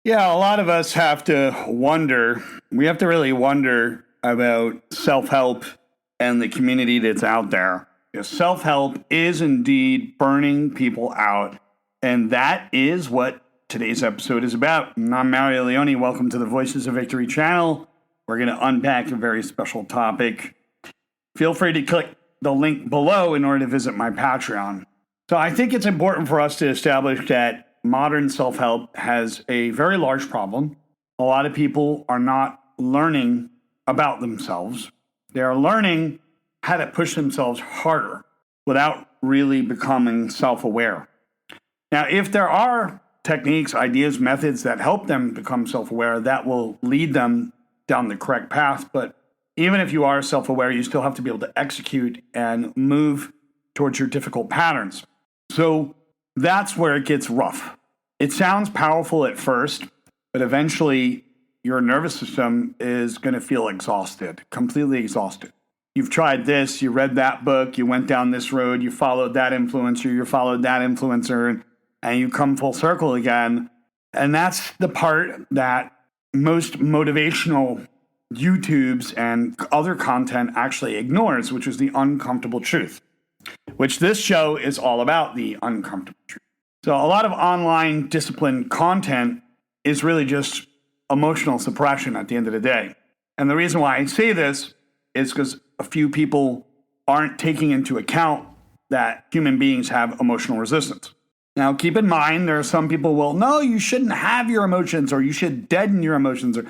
Yeah, a lot of us have to wonder. We have to really wonder about self help and the community that's out there. Self help is indeed burning people out. And that is what today's episode is about. I'm Mario Leone. Welcome to the Voices of Victory channel. We're going to unpack a very special topic. Feel free to click the link below in order to visit my Patreon. So I think it's important for us to establish that modern self-help has a very large problem. A lot of people are not learning about themselves. They are learning how to push themselves harder without really becoming self-aware. Now, if there are techniques, ideas, methods that help them become self-aware, that will lead them down the correct path. But even if you are self-aware, you still have to be able to execute and move towards your difficult patterns. So that's where it gets rough. It sounds powerful at first, but eventually your nervous system is going to feel exhausted, completely exhausted. You've tried this, you read that book, you went down this road, you followed that influencer, and you come full circle again. And that's the part that most motivational YouTubes and other content actually ignores, which is the uncomfortable truth, which this show is all about, the uncomfortable truth. So a lot of online discipline content is really just emotional suppression at the end of the day. And the reason why I say this is because a few people aren't taking into account that human beings have emotional resistance. Now, keep in mind, there are some people who will, no, you shouldn't have your emotions, or you should deaden your emotions. Or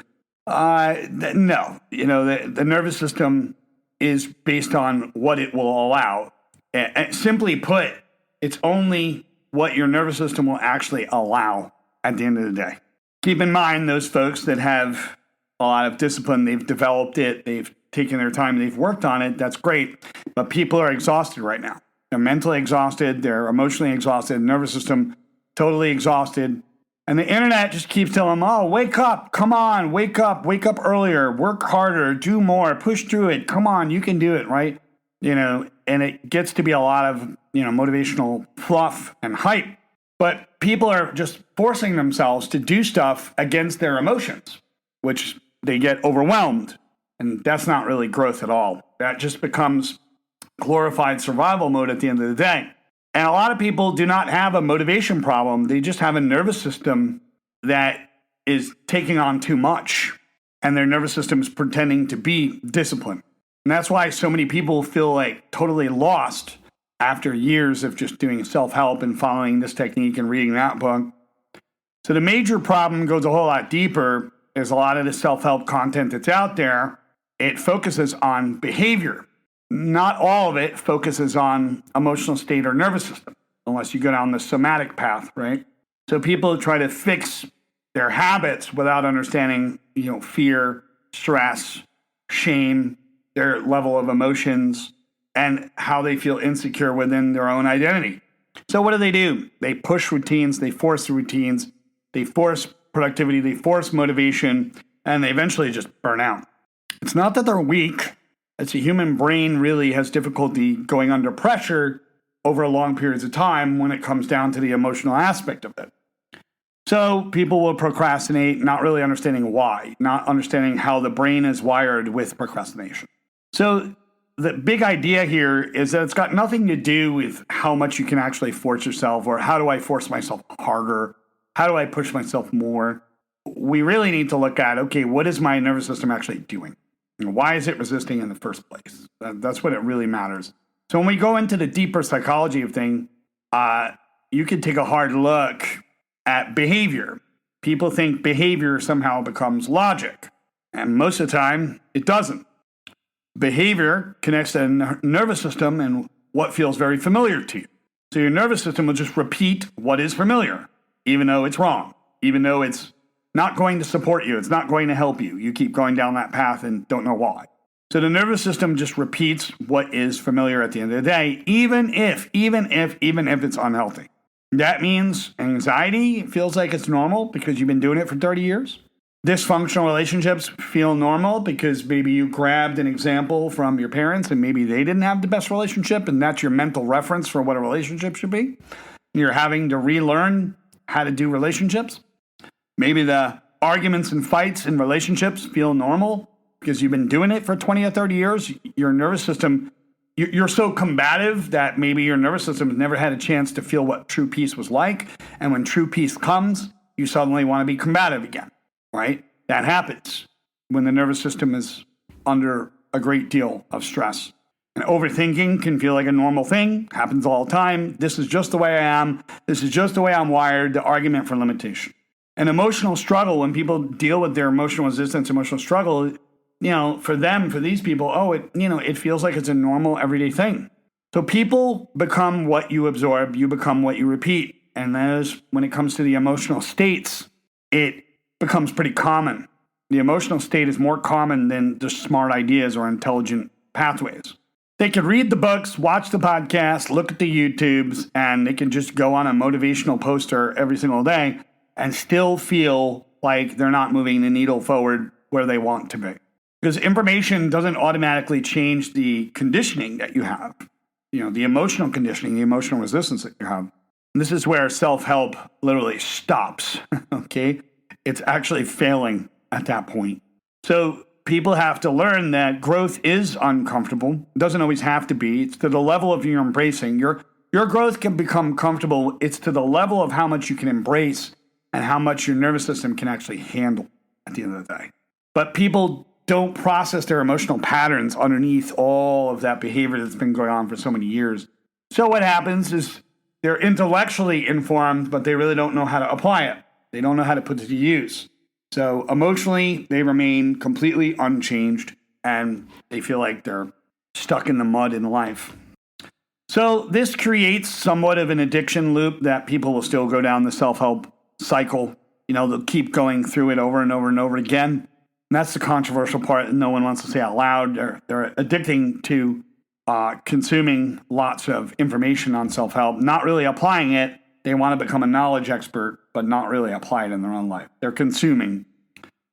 no, the nervous system is based on what it will allow. And simply put, it's only what your nervous system will actually allow at the end of the day. Keep in mind, those folks that have a lot of discipline, they've developed it, they've taken their time, they've worked on it, that's great. But people are exhausted right now. They're mentally exhausted, they're emotionally exhausted, nervous system totally exhausted. And the internet just keeps telling them, oh, wake up, come on, wake up earlier, work harder, do more, push through it, come on, you can do it, right? And it gets to be a lot of, motivational fluff and hype. But people are just forcing themselves to do stuff against their emotions, which they get overwhelmed. And that's not really growth at all. That just becomes glorified survival mode at the end of the day. And a lot of people do not have a motivation problem. They just have a nervous system that is taking on too much. And their nervous system is pretending to be disciplined. And that's why so many people feel like totally lost after years of just doing self-help and following this technique and reading that book. So the major problem goes a whole lot deeper. Is a lot of the self-help content that's out there, it focuses on behavior. Not all of it focuses on emotional state or nervous system, unless you go down the somatic path, right? So people try to fix their habits without understanding, fear, stress, shame, their level of emotions, and how they feel insecure within their own identity. So what do? They push routines, they force routines, they force productivity, they force motivation, and they eventually just burn out. It's not that they're weak. It's the human brain really has difficulty going under pressure over long periods of time when it comes down to the emotional aspect of it. So people will procrastinate, not really understanding why, not understanding how the brain is wired with procrastination. So the big idea here is that it's got nothing to do with how much you can actually force yourself, or how do I force myself harder? How do I push myself more? We really need to look at, okay, what is my nervous system actually doing? Why is it resisting in the first place? That's what it really matters. So when we go into the deeper psychology of things, you can take a hard look at behavior. People think behavior somehow becomes logic, and most of the time, it doesn't. Behavior connects to the nervous system and what feels very familiar to you. So your nervous system will just repeat what is familiar, even though it's wrong, even though it's not going to support you, it's not going to help you. You keep going down that path and don't know why. So the nervous system just repeats what is familiar at the end of the day, even if it's unhealthy. That means anxiety feels like it's normal because you've been doing it for 30 years. Dysfunctional relationships feel normal because maybe you grabbed an example from your parents and maybe they didn't have the best relationship, and that's your mental reference for what a relationship should be. You're having to relearn how to do relationships. Maybe the arguments and fights in relationships feel normal because you've been doing it for 20 or 30 years. Your nervous system, you're so combative that maybe your nervous system has never had a chance to feel what true peace was like. And when true peace comes, you suddenly want to be combative again, right? That happens when the nervous system is under a great deal of stress. And overthinking can feel like a normal thing, happens all the time. This is just the way I am. This is just the way I'm wired, the argument for limitation. An emotional struggle, when people deal with their emotional resistance, emotional struggle, for them, for these people, it feels like it's a normal everyday thing. So people become what you absorb, you become what you repeat. And when it comes to the emotional states, it becomes pretty common. The emotional state is more common than just smart ideas or intelligent pathways. They can read the books, watch the podcast, look at the YouTubes, and they can just go on a motivational poster every single day and still feel like they're not moving the needle forward where they want to be. Because information doesn't automatically change the conditioning that you have, the emotional conditioning, the emotional resistance that you have. And this is where self-help literally stops, okay? It's actually failing at that point. So people have to learn that growth is uncomfortable. It doesn't always have to be. It's to the level of your embracing. Your growth can become comfortable. It's to the level of how much you can embrace and how much your nervous system can actually handle at the end of the day. But people don't process their emotional patterns underneath all of that behavior that's been going on for so many years. So what happens is they're intellectually informed, but they really don't know how to apply it. They don't know how to put it to use. So emotionally, they remain completely unchanged, and they feel like they're stuck in the mud in life. So this creates somewhat of an addiction loop that people will still go down the self-help cycle. They'll keep going through it over and over and over again. And that's the controversial part that no one wants to say out loud. They're addicting to consuming lots of information on self-help, not really applying it. They want to become a knowledge expert, but not really apply it in their own life. They're consuming.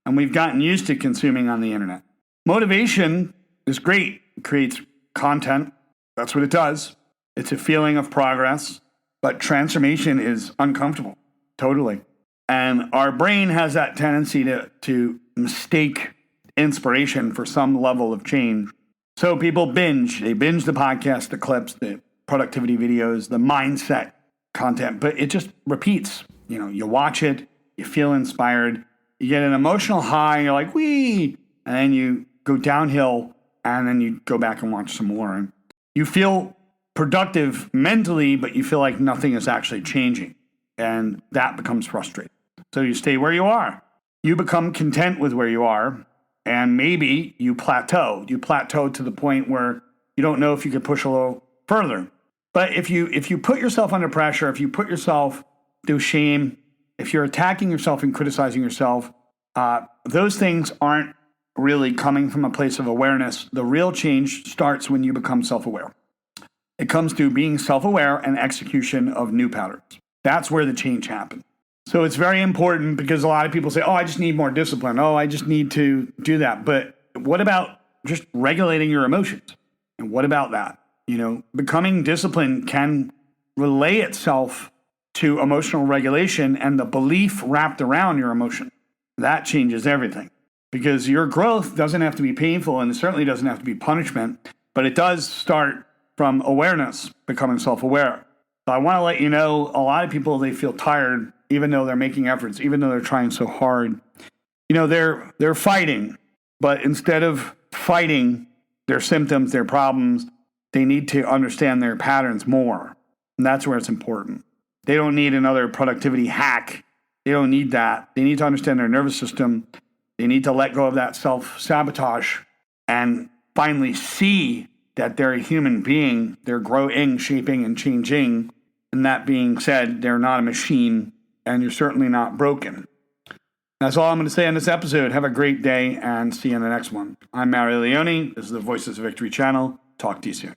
And we've gotten used to consuming on the internet. Motivation is great. It creates content. That's what it does. It's a feeling of progress. But transformation is uncomfortable. Totally. And our brain has that tendency to mistake inspiration for some level of change. So people binge. They binge the podcast, the clips, the productivity videos, the mindset content, but it just repeats. You watch it, you feel inspired, you get an emotional high, and you're like, wee, and then you go downhill, and then you go back and watch some more. And you feel productive mentally, but you feel like nothing is actually changing, and that becomes frustrating. So you stay where you are. You become content with where you are, and maybe you plateau. You plateau to the point where you don't know if you could push a little further. But if you put yourself under pressure, if you put yourself through shame, if you're attacking yourself and criticizing yourself, those things aren't really coming from a place of awareness. The real change starts when you become self-aware. It comes through being self-aware and execution of new patterns. That's where the change happens. So it's very important because a lot of people say, I just need more discipline. I just need to do that. But what about just regulating your emotions? And what about that? Becoming disciplined can relay itself to emotional regulation and the belief wrapped around your emotion. That changes everything because your growth doesn't have to be painful and it certainly doesn't have to be punishment, but it does start from awareness, becoming self-aware. So I want to let you know, a lot of people, they feel tired even though they're making efforts, even though they're trying so hard. They're fighting, but instead of fighting their symptoms, their problems, they need to understand their patterns more. And that's where it's important. They don't need another productivity hack. They don't need that. They need to understand their nervous system. They need to let go of that self-sabotage and finally see that they're a human being. They're growing, shaping, and changing. And that being said, they're not a machine, and you're certainly not broken. That's all I'm going to say on this episode. Have a great day, and see you in the next one. I'm Mario Leone. This is the Voices of Victory channel. Talk to you soon.